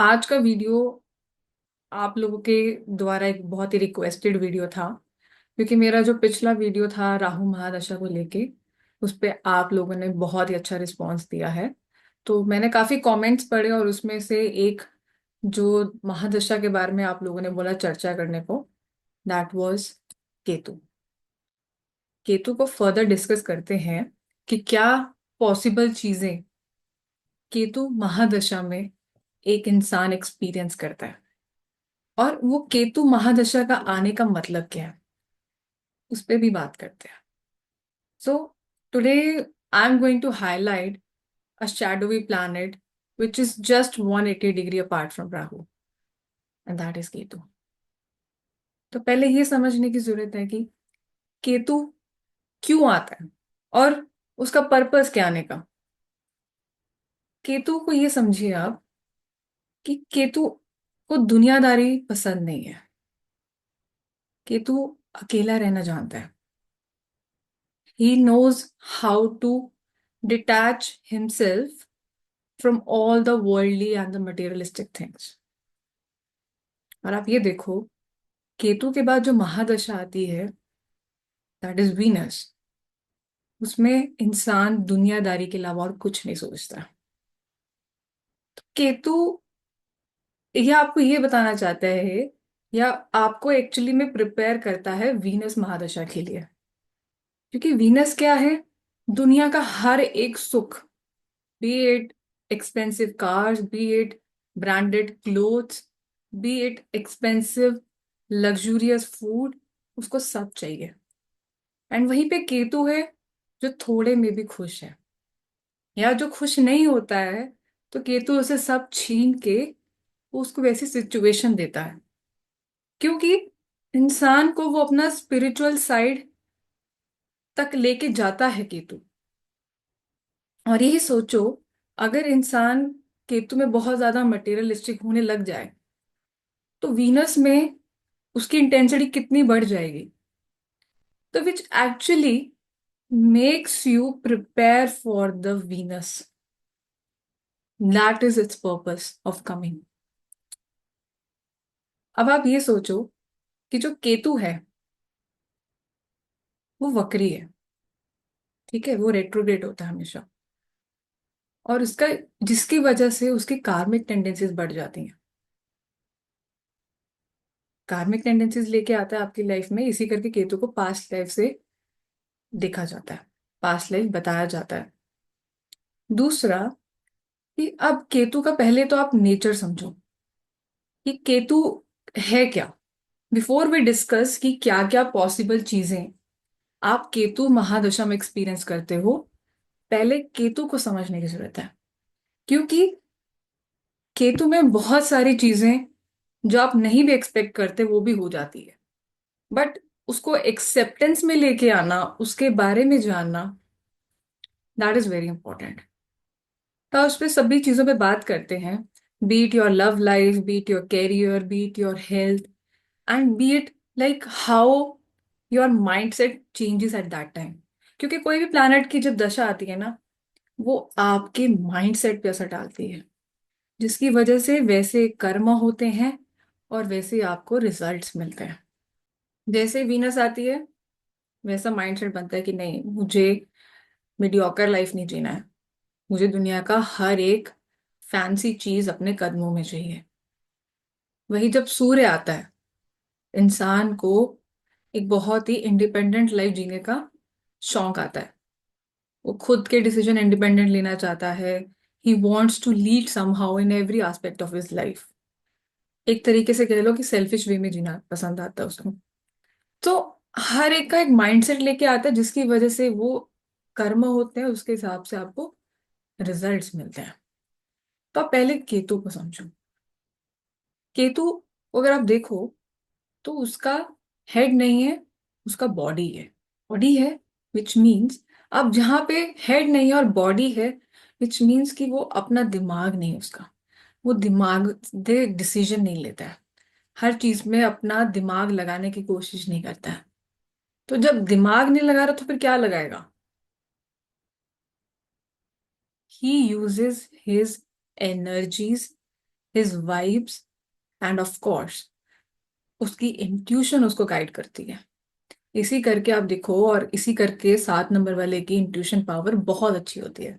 आज का वीडियो आप लोगों के द्वारा एक बहुत ही रिक्वेस्टेड वीडियो था। क्योंकि मेरा जो पिछला वीडियो था राहु महादशा को लेके, उस पे आप लोगों ने बहुत ही अच्छा रिस्पांस दिया है। तो मैंने काफी कमेंट्स पढ़े और उसमें से एक जो महादशा के बारे में आप लोगों ने बोला चर्चा करने को, दैट वाज केतु। केतु को फर्दर डिस्कस करते हैं कि क्या पॉसिबल चीजें केतु महादशा में एक इंसान एक्सपीरियंस करता है, और वो केतु महादशा का आने का मतलब क्या है, उस पर भी बात करते हैं। So today I am going to highlight a shadowy planet which is just 180 degree apart from Rahu, and that is Ketu. तो पहले ये समझने की जरूरत है कि केतु क्यों आता है और उसका पर्पस क्या आने का। केतु को ये समझिए आप कि केतु को दुनियादारी पसंद नहीं है। केतु अकेला रहना जानता है। He knows how to detach himself from all the worldly and the materialistic things। और आप ये देखो, केतु के बाद जो महादशा आती है, दैट इज वीनस। उसमें इंसान दुनियादारी के अलावा और कुछ नहीं सोचता। केतु ये आपको ये बताना चाहता है, या आपको एक्चुअली में प्रिपेयर करता है वीनस महादशा के लिए। क्योंकि वीनस क्या है? दुनिया का हर एक सुख, B it expensive cars, B it branded clothes, B it expensive luxurious food, उसको सब चाहिए। एंड वहीं पे केतु है जो थोड़े में भी खुश है, या जो खुश नहीं होता है, तो केतु उसे सब छीन के उसको वैसी सिचुएशन देता है। क्योंकि इंसान को वो अपना स्पिरिचुअल साइड तक लेके जाता है केतु। और यही सोचो, अगर इंसान केतु में बहुत ज्यादा मटेरियलिस्टिक होने लग जाए, तो वीनस में उसकी इंटेंसिटी कितनी बढ़ जाएगी। तो which actually makes you prepare for the Venus. That is it's purpose of coming. अब आप ये सोचो कि जो केतु है वो वक्री है, ठीक है, वो रेट्रोग्रेड होता है हमेशा। और उसका जिसकी वजह से उसकी कार्मिक टेंडेंसीज बढ़ जाती हैं। कार्मिक टेंडेंसीज लेके आता है आपकी लाइफ में, इसी करके केतु को पास्ट लाइफ से देखा जाता है, पास्ट लाइफ बताया जाता है। दूसरा, कि अब केतु का पहले तो आप नेचर समझो कि केतु है क्या, बिफोर वी डिस्कस कि क्या क्या पॉसिबल चीजें आप केतु महादशा में एक्सपीरियंस करते हो। पहले केतु को समझने की जरूरत है। क्योंकि केतु में बहुत सारी चीजें जो आप नहीं भी एक्सपेक्ट करते वो भी हो जाती है। बट उसको एक्सेप्टेंस में लेके आना, उसके बारे में जानना, दैट इज वेरी इंपॉर्टेंट। तो उस पर सभी चीजों पे बात करते हैं। Beat your love life, beat your career, beat your health, and beat like how your mind set changes at that time. क्योंकि कोई भी प्लैनेट की जब दशा आती है ना, वो आपके माइंड सेट पे असर डालती है, जिसकी वजह से वैसे कर्म होते हैं और वैसे आपको रिजल्ट्स मिलते हैं। जैसे वीनस आती है, वैसा माइंडसेट बनता है कि नहीं, मुझे मीडियोकर लाइफ नहीं जीना है, मुझे दुनिया का हर एक फैंसी चीज अपने कदमों में चाहिए। वही जब सूर्य आता है, इंसान को एक बहुत ही इंडिपेंडेंट लाइफ जीने का शौक आता है। वो खुद के डिसीजन इंडिपेंडेंट लेना चाहता है। He wants to lead somehow in every aspect of his life. एक तरीके से कह लो कि सेल्फिश वे में जीना पसंद आता है उसको। तो हर एक का एक माइंडसेट लेके आता है, जिसकी वजह से वो कर्म होते हैं, उसके हिसाब से आपको रिजल्ट्स मिलते हैं। तो आप पहले केतु को समझो। केतु को अगर आप देखो, तो उसका हेड नहीं है, उसका बॉडी है। बॉडी है, विच मीन्स अब जहां पे हेड नहीं है और बॉडी है, विच मीन्स कि वो अपना दिमाग नहीं है उसका। वो दिमाग दे डिसीजन नहीं लेता है, हर चीज में अपना दिमाग लगाने की कोशिश नहीं करता है। तो जब दिमाग नहीं लगा रहा तो फिर क्या लगाएगा? He uses his energies his vibes, end of course उसकी इंट्यूशन उसको गाइड करती है। इसी करके आप देखो, और इसी करके 7 नंबर वाले की इंट्यूशन पावर बहुत अच्छी होती है।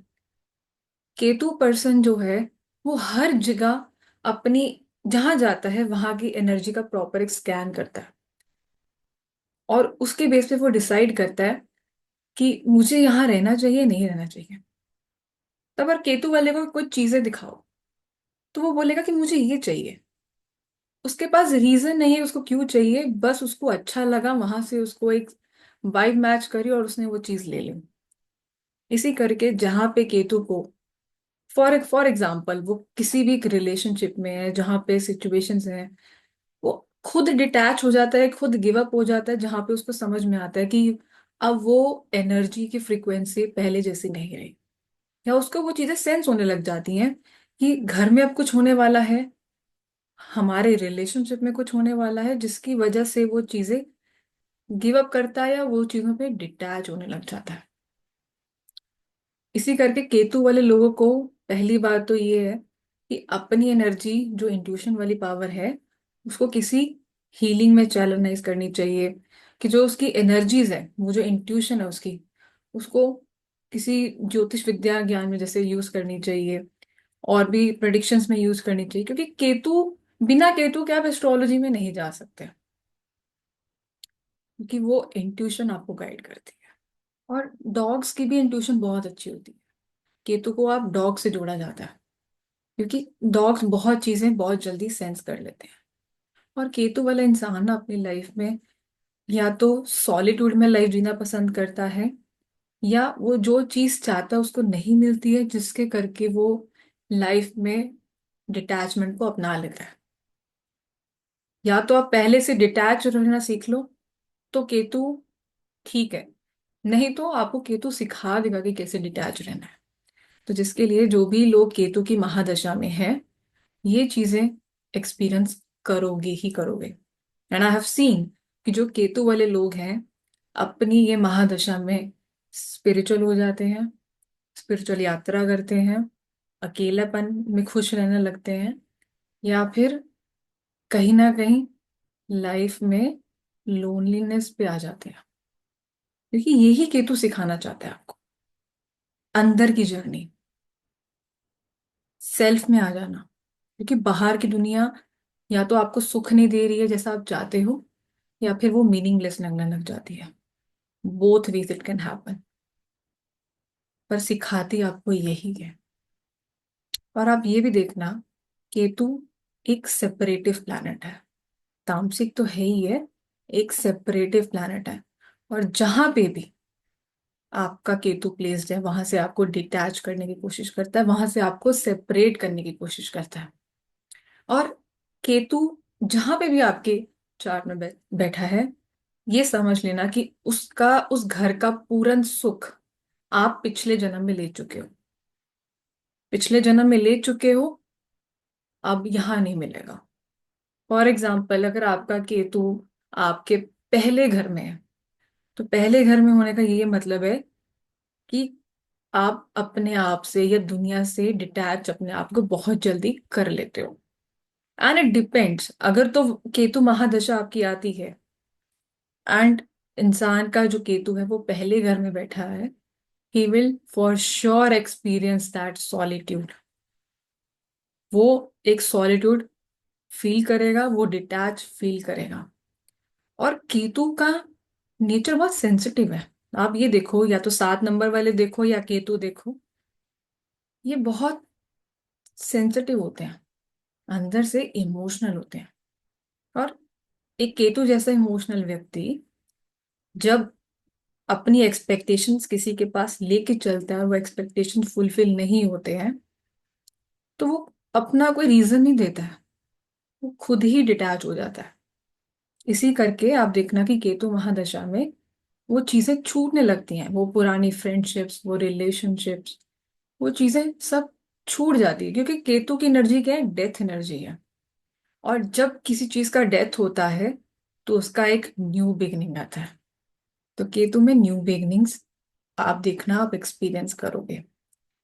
केतु पर्सन जो है वो हर जगह अपनी, जहां जाता है वहां की एनर्जी का प्रॉपर एक स्कैन करता है, और उसके बेस पे वो डिसाइड करता है कि मुझे यहाँ रहना चाहिए नहीं रहना चाहिए। तब अगर केतु वाले को कुछ चीजें दिखाओ तो वो बोलेगा कि मुझे ये चाहिए। उसके पास रीजन नहीं है उसको क्यों चाहिए, बस उसको अच्छा लगा, वहां से उसको एक वाइब मैच करी और उसने वो चीज ले ली। इसी करके जहां पे केतु को, फॉर एग्जाम्पल, वो किसी भी रिलेशनशिप में है जहां पे सिचुएशंस हैं, वो खुद डिटैच हो जाता है, खुद गिव अप हो जाता है, जहां पे उसको समझ में आता है कि अब वो एनर्जी की फ्रीक्वेंसी पहले जैसी नहीं रही, या उसको वो चीजें सेंस होने लग जाती हैं कि घर में अब कुछ होने वाला है, हमारे रिलेशनशिप में कुछ होने वाला है, जिसकी वजह से वो चीजें गिव अप करता है या वो चीजों पे डिटैच होने लग जाता है। इसी करके केतु वाले लोगों को पहली बात तो ये है कि अपनी एनर्जी, जो इंट्यूशन वाली पावर है, उसको किसी हीलिंग में चैनलाइज करनी चाहिए। कि जो उसकी एनर्जीज है, वो जो इंट्यूशन है उसकी, उसको किसी ज्योतिष विद्या ज्ञान में जैसे यूज करनी चाहिए, और भी प्रेडिक्शंस में यूज करनी चाहिए, क्योंकि केतु, बिना केतु के आप एस्ट्रोलॉजी में नहीं जा सकते, क्योंकि वो इंट्यूशन आपको गाइड करती है। और डॉग्स की भी इंट्यूशन बहुत अच्छी होती है। केतु को आप डॉग से जोड़ा जाता है, क्योंकि डॉग्स बहुत चीजें बहुत जल्दी सेंस कर लेते हैं। और केतु वाला इंसान ना अपनी लाइफ में या तो सॉलिट्यूड में लाइफ जीना पसंद करता है, या वो जो चीज चाहता है उसको नहीं मिलती है, जिसके करके वो लाइफ में डिटैचमेंट को अपना लेता है। या तो आप पहले से डिटैच रहना सीख लो तो केतु ठीक है, नहीं तो आपको केतु सिखा देगा कि कैसे डिटैच रहना है। तो जिसके लिए जो भी लोग केतु की महादशा में है, ये चीजें एक्सपीरियंस करोगे ही करोगे। एंड आई हैव सीन कि जो केतु वाले लोग हैं अपनी ये महादशा में स्पिरिचुअल हो जाते हैं, स्पिरिचुअल यात्रा करते हैं, अकेलापन में खुश रहने लगते हैं, या फिर कहीं ना कहीं लाइफ में लोनलीनेस पे आ जाते हैं, क्योंकि यही केतु सिखाना चाहता है आपको, अंदर की जर्नी, सेल्फ में आ जाना। क्योंकि बाहर की दुनिया या तो आपको सुख नहीं दे रही है जैसा आप चाहते हो, या फिर वो मीनिंगलेस लगने लग जाती है। Both ways it can happen, पर सिखाती आपको यही है। और आप ये भी देखना, केतु एक सेपरेटिव प्लैनेट है, तामसिक तो है ही है, एक सेपरेटिव प्लैनेट है। और जहां पे भी आपका केतु प्लेस्ड है वहां से आपको डिटैच करने की कोशिश करता है, वहां से आपको सेपरेट करने की कोशिश करता है। और केतु जहां पे भी आपके चार्ट में बैठा है, ये समझ लेना कि उसका, उस घर का पूर्ण सुख आप पिछले जन्म में ले चुके हो, पिछले जन्म में ले चुके हो, अब यहाँ नहीं मिलेगा। फॉर एग्जाम्पल, अगर आपका केतु आपके पहले घर में है, तो पहले घर में होने का ये मतलब है कि आप अपने आप से या दुनिया से डिटैच अपने आप को बहुत जल्दी कर लेते हो। एंड इट डिपेंड्स, अगर तो केतु महादशा आपकी आती है एंड इंसान का जो केतु है वो पहले घर में बैठा है, he will for sure experience that solitude. वो एक सॉलिट्यूड फील करेगा, वो डिटैच फील करेगा। और केतु का नेचर बहुत सेंसिटिव है। आप ये देखो, या तो 7 नंबर वाले देखो या केतु देखो, ये बहुत सेंसिटिव होते हैं, अंदर से इमोशनल होते हैं। और एक केतु जैसा इमोशनल व्यक्ति जब अपनी एक्सपेक्टेशंस किसी के पास लेके चलता है और वो एक्सपेक्टेशन फुलफिल नहीं होते हैं, तो वो अपना कोई रीजन नहीं देता है, वो खुद ही डिटैच हो जाता है। इसी करके आप देखना कि केतु महादशा में वो चीजें छूटने लगती हैं, वो पुरानी फ्रेंडशिप्स, वो रिलेशनशिप्स, वो चीजें सब छूट जाती है, क्योंकि केतु की एनर्जी क्या है, डेथ एनर्जी है। और जब किसी चीज का डेथ होता है तो उसका एक न्यू बिगनिंग आता है। तो केतु में न्यू बिगनिंग्स आप देखना, आप एक्सपीरियंस करोगे।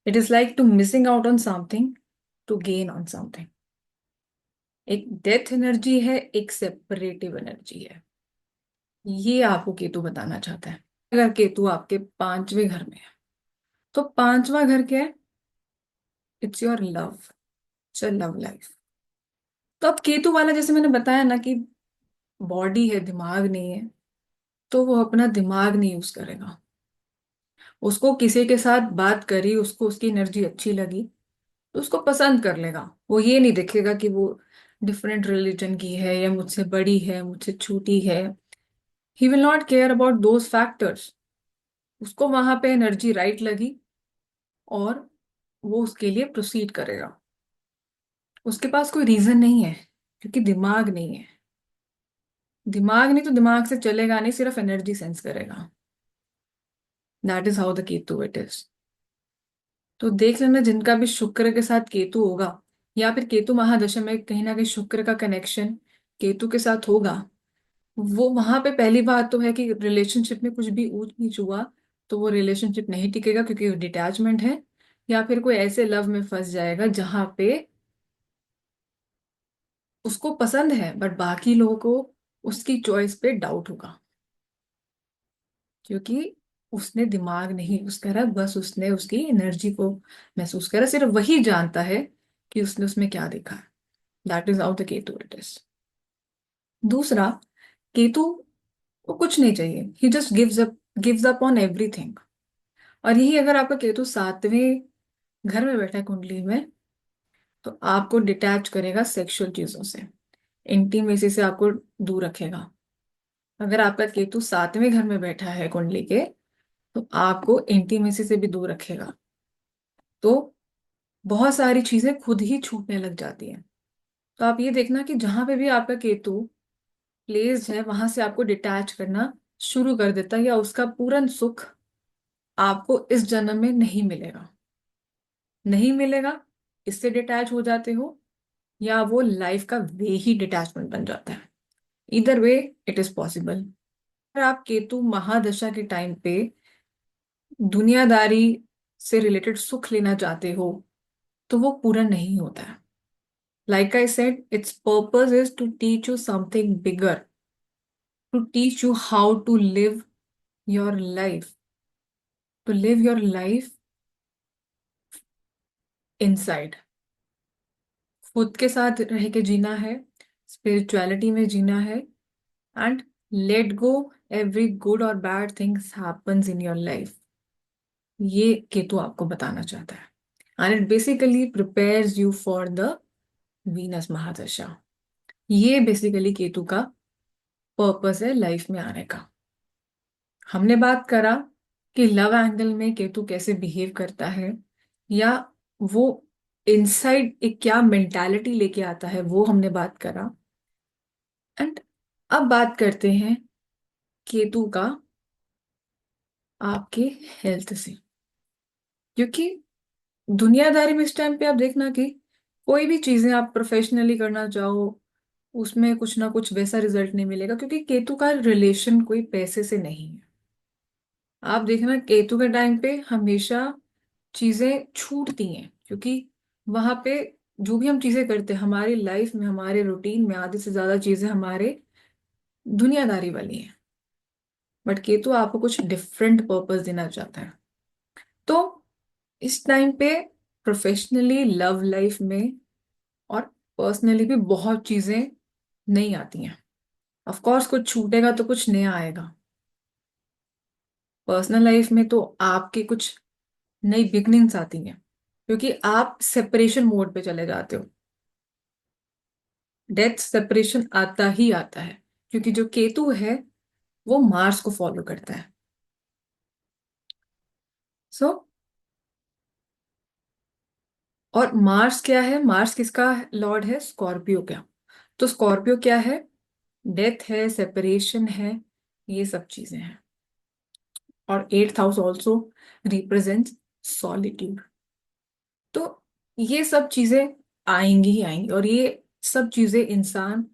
It is like to missing out on something to gain on something. एक डेथ एनर्जी है, एक सेपरेटिव एनर्जी है। ये आपको केतु बताना चाहता है। अगर केतु आपके पांचवें घर में है, तो पांचवा घर क्या है? It's your love, it's your love life. तो अब केतु वाला, जैसे मैंने बताया ना कि बॉडी है, दिमाग नहीं है, तो वो अपना दिमाग नहीं यूज करेगा। उसको किसी के साथ बात करी, उसको उसकी एनर्जी अच्छी लगी, तो उसको पसंद कर लेगा। वो ये नहीं देखेगा कि वो डिफरेंट रिलीजन की है या मुझसे बड़ी है, मुझसे छोटी है। He will not care about those factors. उसको वहां पे एनर्जी राइट लगी और वो उसके लिए प्रोसीड करेगा। उसके पास कोई रीजन नहीं है, क्योंकि दिमाग नहीं है। दिमाग नहीं तो दिमाग से चलेगा नहीं, सिर्फ एनर्जी सेंस करेगा। That is how the Ketu it is. तो देख लेना, जिनका भी शुक्र के साथ केतु होगा, या फिर केतु महादशा में कहीं ना कहीं शुक्र का कनेक्शन केतु के साथ होगा, वो वहां पे पहली बात तो है कि रिलेशनशिप में कुछ भी ऊंच नीच हुआ तो वो रिलेशनशिप नहीं टिकेगा, क्योंकि डिटैचमेंट है। या फिर कोई ऐसे लव में फंस जाएगा जहां पे उसको पसंद है बट बाकी लोगों को उसकी चॉइस पे डाउट होगा, क्योंकि उसने दिमाग नहीं यूज करा, बस उसने उसकी एनर्जी को महसूस करा। सिर्फ वही जानता है कि उसने उसमें क्या देखा। That is how the Ketu it is. दूसरा, केतु को कुछ नहीं चाहिए, he just gives up on everything. और यही अगर आपका केतु सातवें घर में बैठा है कुंडली में, तो आपको डिटैच करेगा सेक्सुअल चीजों से, इंटीमेसी से आपको दूर रखेगा। अगर आपका केतु सातवें घर में बैठा है कुंडली के, तो आपको इंटीमेसी से भी दूर रखेगा। तो बहुत सारी चीजें खुद ही छूटने लग जाती हैं। तो आप ये देखना कि जहां पे भी आपका केतु प्लेस्ड है, वहां से आपको डिटैच करना शुरू कर देता है, या उसका पूर्ण सुख आपको इस जन्म में नहीं मिलेगा। नहीं मिलेगा, इससे डिटैच हो जाते हो, या वो लाइफ का वे ही डिटैचमेंट बन जाता है। इधर वे इट इज पॉसिबल। अगर आप केतु महादशा के टाइम पे दुनियादारी से रिलेटेड सुख लेना चाहते हो, तो वो पूरा नहीं होता है। Like I said, it's purpose is to teach you something bigger, to teach you how to live your life, to live your life inside. खुद के साथ रह के जीना है, स्पिरिचुअलिटी में जीना है, and let go every good और bad things happens in your life. ये केतु आपको बताना चाहता है, and it basically prepares you for the Venus mahadasha. ये बेसिकली केतु का पर्पस है लाइफ में आने का। हमने बात करा कि लव एंगल में केतु कैसे बिहेव करता है, या वो इनसाइड एक क्या मेंटालिटी लेके आता है, वो हमने बात करा। एंड अब बात करते हैं केतु का आपके हेल्थ से। क्योंकि दुनियादारी में इस टाइम पे आप देखना कि कोई भी चीजें आप प्रोफेशनली करना चाहो, उसमें कुछ ना कुछ वैसा रिजल्ट नहीं मिलेगा, क्योंकि केतु का रिलेशन कोई पैसे से नहीं है। आप देखना केतु के टाइम पे हमेशा चीजें छूटती हैं, क्योंकि वहां पे जो भी हम चीजें करते हैं हमारी लाइफ में, हमारे रूटीन में आधे से ज्यादा चीजें हमारे दुनियादारी वाली हैं। बट केतु आपको कुछ डिफरेंट पर्पस देना चाहता है। तो इस टाइम पे प्रोफेशनली, लव लाइफ में और पर्सनली भी बहुत चीजें नहीं आती हैं। ऑफ कोर्स कुछ छूटेगा तो कुछ नया आएगा। पर्सनल लाइफ में तो आपके कुछ नई बिगनिंग्स आती हैं, क्योंकि आप सेपरेशन मोड पे चले जाते हो। डेथ सेपरेशन आता ही आता है, क्योंकि जो केतु है वो मार्स को फॉलो करता है। सो और मार्स क्या है? मार्स किसका लॉर्ड है? स्कॉर्पियो का। तो स्कॉर्पियो क्या है? डेथ है, सेपरेशन है, ये सब चीजें हैं। और eighth house also represents solitude. तो ये सब चीजें आएंगी ही आएंगी, और ये सब चीजें इंसान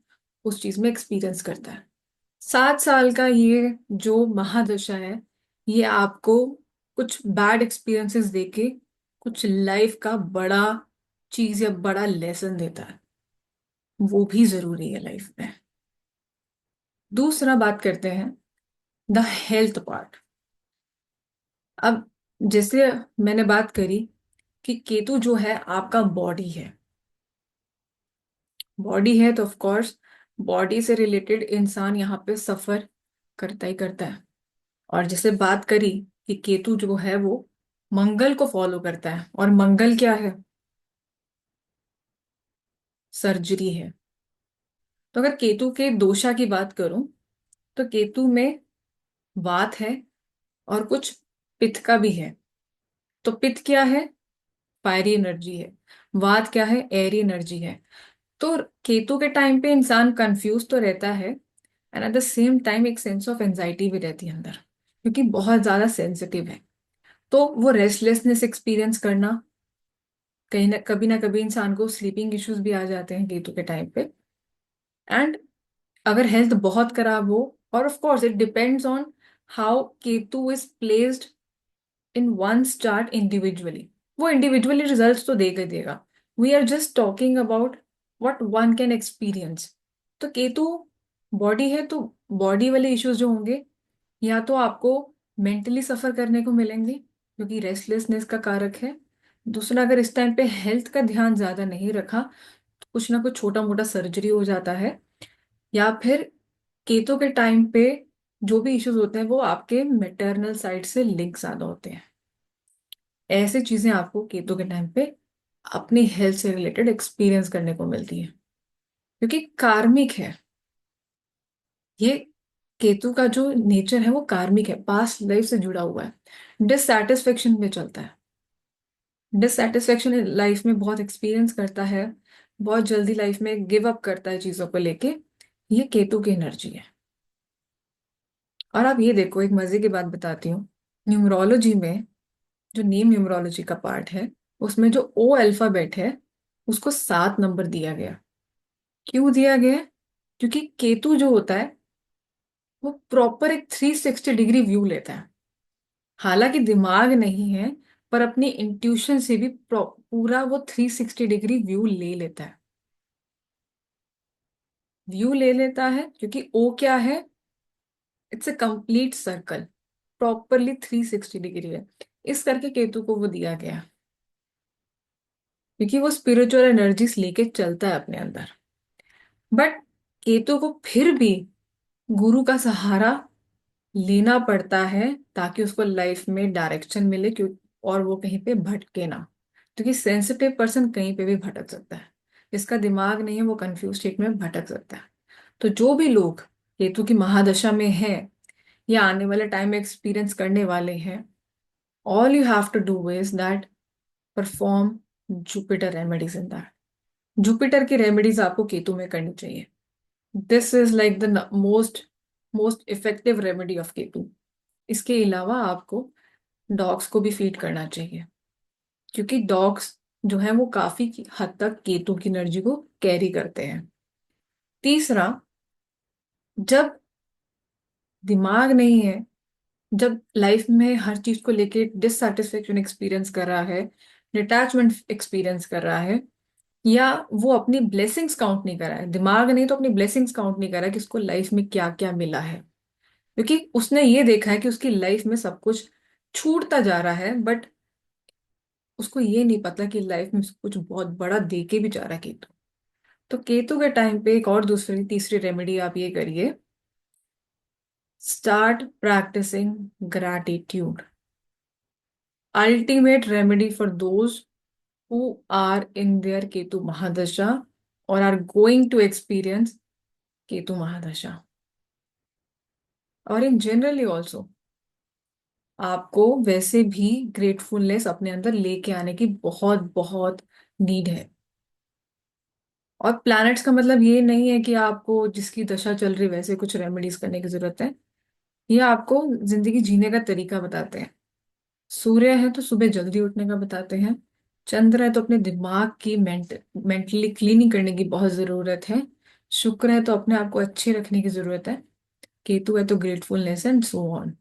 उस चीज में एक्सपीरियंस करता है। 7 साल का ये जो महादशा है, ये आपको कुछ बैड एक्सपीरियंसेस देके कुछ लाइफ का बड़ा चीज या बड़ा लेसन देता है। वो भी जरूरी है लाइफ में। दूसरा बात करते हैं द हेल्थ पार्ट। अब जैसे मैंने बात करी कि केतु जो है आपका बॉडी है, बॉडी है तो ऑफ कोर्स बॉडी से रिलेटेड इंसान यहाँ पे सफर करता ही करता है। और जैसे बात करी कि केतु जो है वो मंगल को फॉलो करता है, और मंगल क्या है? सर्जरी है। तो अगर केतु के दोषा की बात करूं तो केतु में वात है और कुछ पित्त का भी है। तो पित्त क्या है? फायरी एनर्जी है। वात क्या है? एयरी एनर्जी है। तो केतु के टाइम पे इंसान कंफ्यूज तो रहता है, and at the same time एक सेंस ऑफ एंजाइटी भी रहती है अंदर, क्योंकि बहुत ज्यादा सेंसिटिव है। तो वो रेस्टलेसनेस एक्सपीरियंस करना, कहीं ना कभी इंसान को स्लीपिंग इश्यूज भी आ जाते हैं केतु के टाइम पे। एंड अगर हेल्थ बहुत खराब हो, और ऑफ कोर्स it depends on how Ketu is placed in one chart individually, वो इंडिविजुअली रिजल्ट्स तो देगा ही देगा। We are just talking about what one can experience. तो केतु बॉडी है तो बॉडी वाले इश्यूज जो होंगे, या तो आपको मेंटली सफर करने को मिलेंगे क्योंकि रेस्टलेसनेस का कारक है। दूसरा, अगर इस टाइम पे हेल्थ का ध्यान ज्यादा नहीं रखा तो कुछ ना कुछ छोटा मोटा सर्जरी हो जाता है। या फिर केतु के टाइम पे जो भी इश्यूज होते हैं वो आपके मैटरनल साइड से लिंक ज्यादा होते हैं। ऐसी चीजें आपको केतु के टाइम पे अपनी हेल्थ से रिलेटेड एक्सपीरियंस करने को मिलती है, क्योंकि कार्मिक है ये। केतु का जो नेचर है वो कार्मिक है, पास्ट लाइफ से जुड़ा हुआ है, डिससेटिस्फेक्शन में चलता है। डिससेटिस्फेक्शन लाइफ में बहुत एक्सपीरियंस करता है, बहुत जल्दी लाइफ में गिव अप करता है चीजों को लेके। ये केतु की एनर्जी है। और आप ये देखो, एक मजे की बात बताती हूँ। न्यूमरोलॉजी में जो नेम न्यूमरोलॉजी का पार्ट है, उसमें जो ओ अल्फाबेट है उसको 7 नंबर दिया गया। क्यों दिया गया है? क्योंकि केतु जो होता है वो प्रॉपर एक 360 डिग्री व्यू लेता है। हालांकि दिमाग नहीं है, पर अपनी इंट्यूशन से भी पूरा वो 360 डिग्री व्यू ले लेता है। व्यू ले लेता है क्योंकि ओ क्या है? It's a complete circle, properly 360 degree है। इस करके केतु को वो दिया गया, क्योंकि वो स्पिरिचुअल एनर्जीज लेके चलता है अपने अंदर। बट केतु को फिर भी गुरु का सहारा लेना पड़ता है ताकि उसको लाइफ में डायरेक्शन मिले, क्यों? और वो कहीं पे भटके ना, क्योंकि सेंसिटिव पर्सन कहीं पे भी भटक सकता है। जिसका दिमाग नहीं है वो कंफ्यूज स्टेट में भटक सकता है। तो जो भी लोग केतु की महादशा में हैं या आने वाले टाइम में एक्सपीरियंस करने वाले हैं, all you have to do is that perform Jupiter remedies in that. Jupiter की रेमेडीज आपको केतु में करनी चाहिए। This is like the most most effective remedy of Ketu. इसके अलावा आपको डॉग्स को भी फीड करना चाहिए, क्योंकि डॉग्स जो है वो काफी हद तक केतु की एनर्जी को कैरी करते हैं। तीसरा, जब दिमाग नहीं है, जब लाइफ में हर चीज को लेके डिससेटिस्फेक्शन एक्सपीरियंस कर रहा है, डिटैचमेंट एक्सपीरियंस कर रहा है, या वो अपनी ब्लेसिंग्स काउंट नहीं कर रहा है, दिमाग नहीं तो अपनी ब्लेसिंग्स काउंट नहीं कर रहा है कि उसको लाइफ में क्या क्या मिला है, क्योंकि उसने ये देखा है कि उसकी लाइफ में सब कुछ छूटता जा रहा है, बट उसको ये नहीं पता कि लाइफ में उसको कुछ बहुत बड़ा दे के भी जा रहा है केतु। तो केतु के टाइम पे एक और दूसरी तीसरी रेमेडी आप ये करिए, start practising gratitude. Ultimate remedy for those who are in their Ketu mahadasha और are going to experience Ketu mahadasha. और इन जनरली ऑल्सो आपको वैसे भी ग्रेटफुलनेस अपने अंदर लेके आने की बहुत बहुत नीड है। और प्लैनेट्स का मतलब ये नहीं है कि आपको जिसकी दशा चल रही वैसे कुछ रेमेडीज करने की जरूरत है। ये आपको जिंदगी जीने का तरीका बताते हैं। सूर्य है तो सुबह जल्दी उठने का बताते हैं। चंद्र है तो अपने दिमाग की मेंटली क्लीनिंग करने की बहुत जरूरत है। शुक्र है तो अपने आप को अच्छे रखने की जरूरत है। केतु है तो ग्रेटफुलनेस एंड सो ऑन।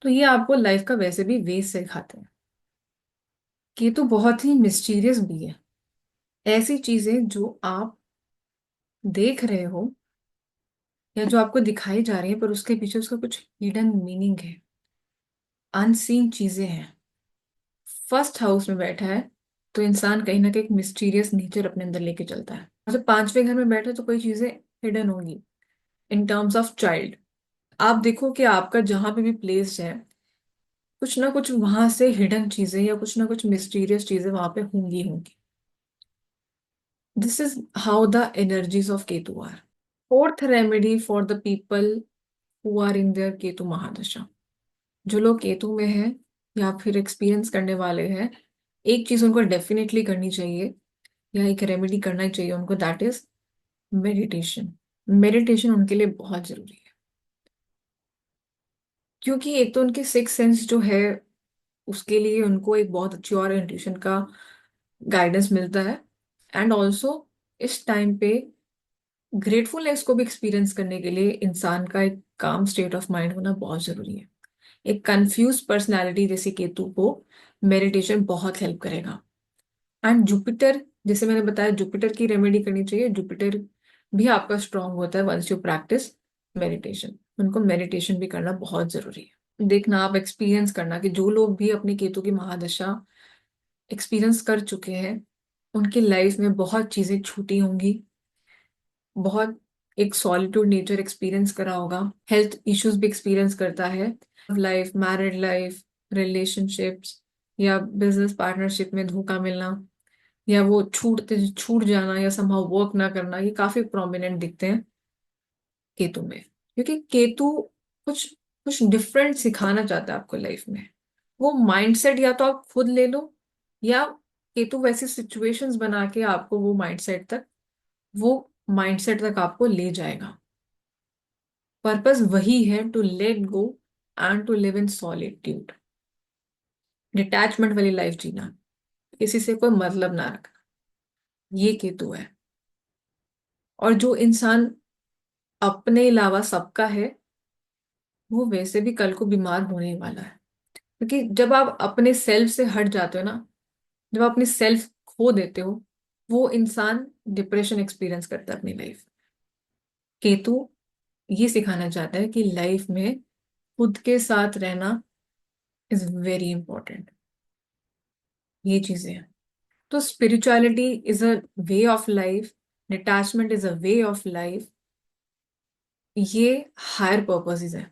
तो ये आपको लाइफ का वैसे भी वेज सिखाते हैं। केतु बहुत ही मिस्टीरियस भी है। ऐसी चीजें जो आप देख रहे हो या जो आपको दिखाई जा रही है, पर उसके पीछे उसका कुछ हिडन मीनिंग है, अनसीन चीजें हैं। फर्स्ट हाउस में बैठा है तो इंसान कहीं ना कहीं एक मिस्टीरियस नेचर अपने अंदर लेके चलता है। जब पांचवें घर में बैठे तो कोई चीजें हिडन होंगी। इन टर्म्स ऑफ चाइल्ड, आप देखो कि आपका जहां पे भी प्लेस है, कुछ ना कुछ वहां से हिडन चीजें या कुछ ना कुछ मिस्टीरियस चीजें वहां पे होंगी होंगी। This is how the energies of Ketu are. Fourth remedy for the people who are in their Ketu mahadasha, जो लोग केतु में हैं या फिर एक्सपीरियंस करने वाले हैं, एक चीज उनको डेफिनेटली करनी चाहिए या एक रेमेडी करना ही चाहिए उनको, दैट इज मेडिटेशन। मेडिटेशन उनके लिए बहुत जरूरी है, क्योंकि एक तो उनके सिक्स सेंस जो है उसके लिए उनको एक बहुत अच्छी और इंट्यूशन का गाइडेंस मिलता है। एंड ऑल्सो इस टाइम पे ग्रेटफुलनेस को भी एक्सपीरियंस करने के लिए इंसान का एक काम स्टेट ऑफ माइंड होना बहुत जरूरी है। एक कंफ्यूज पर्सनालिटी जैसे केतु को मेडिटेशन बहुत हेल्प करेगा। एंड जुपिटर, जैसे मैंने बताया जुपिटर की रेमेडी करनी चाहिए। जुपिटर भी आपका स्ट्रांग होता है वंस यू प्रैक्टिस मेडिटेशन। उनको मेडिटेशन भी करना बहुत जरूरी है। देखना, आप एक्सपीरियंस करना कि जो लोग भी अपने केतु की महादशा एक्सपीरियंस कर चुके हैं उनकी लाइफ में बहुत चीजें छूटी होंगी, बहुत एक सॉलिट्यूड नेचर एक्सपीरियंस करा होगा, हेल्थ इश्यूज भी एक्सपीरियंस करता है। लाइफ, मैरिड लाइफ, रिलेशनशिप्स या बिजनेस पार्टनरशिप में धोखा मिलना या वो छूट जाना या समहाउ वर्क ना करना, ये काफी प्रोमिनेंट दिखते हैं केतु में। क्योंकि केतु कुछ कुछ डिफरेंट सिखाना चाहता है आपको लाइफ में। वो माइंडसेट या तो आप खुद ले लो, या केतु वैसी सिचुएशंस बना के आपको वो माइंडसेट तक आपको ले जाएगा। पर्पस वही है, to let go and to live in solitude, detachment वाली लाइफ जीना, किसी से कोई मतलब ना रखना, ये केतु है। और जो इंसान अपने अलावा सबका है, वो वैसे भी कल को बीमार होने वाला है। क्योंकि जब आप अपने सेल्फ से हट जाते हो ना, जब आप अपनी सेल्फ खो देते हो, वो इंसान डिप्रेशन एक्सपीरियंस करता है अपनी लाइफ। केतु ये सिखाना चाहता है कि लाइफ में खुद के साथ रहना इज वेरी इंपॉर्टेंट। ये चीजें हैं। तो spirituality is a way of life, detachment is a way of life, ये हायर पर्पसेस है।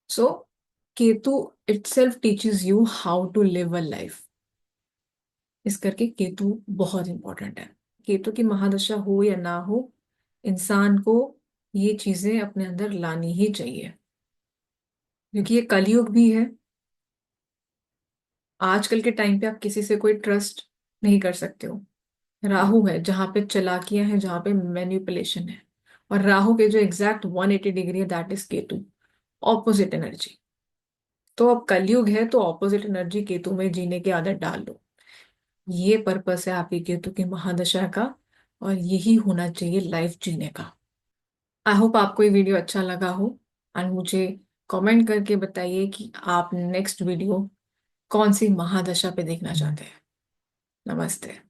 सो Ketu itself teaches you how to live a life। इस करके केतु बहुत इंपॉर्टेंट है। केतु की महादशा हो या ना हो, इंसान को ये चीजें अपने अंदर लानी ही चाहिए, क्योंकि ये कलयुग भी है। आजकल के टाइम पे आप किसी से कोई ट्रस्ट नहीं कर सकते हो। राहु है जहां पे चालाकियां हैं, जहां पे मैनिपुलेशन है। और राहु के जो एग्जैक्ट 180 डिग्री है, that is Ketu, opposite energy. तो अब कलयुग है तो ऑपोजिट एनर्जी केतु में जीने की आदत डाल लो। ये पर्पस है आपकी केतु की महादशा का, और यही होना चाहिए लाइफ जीने का। आई होप आपको ये वीडियो अच्छा लगा हो। एंड मुझे कमेंट करके बताइए कि आप नेक्स्ट वीडियो कौन सी महादशा पे देखना चाहते हैं। नमस्ते।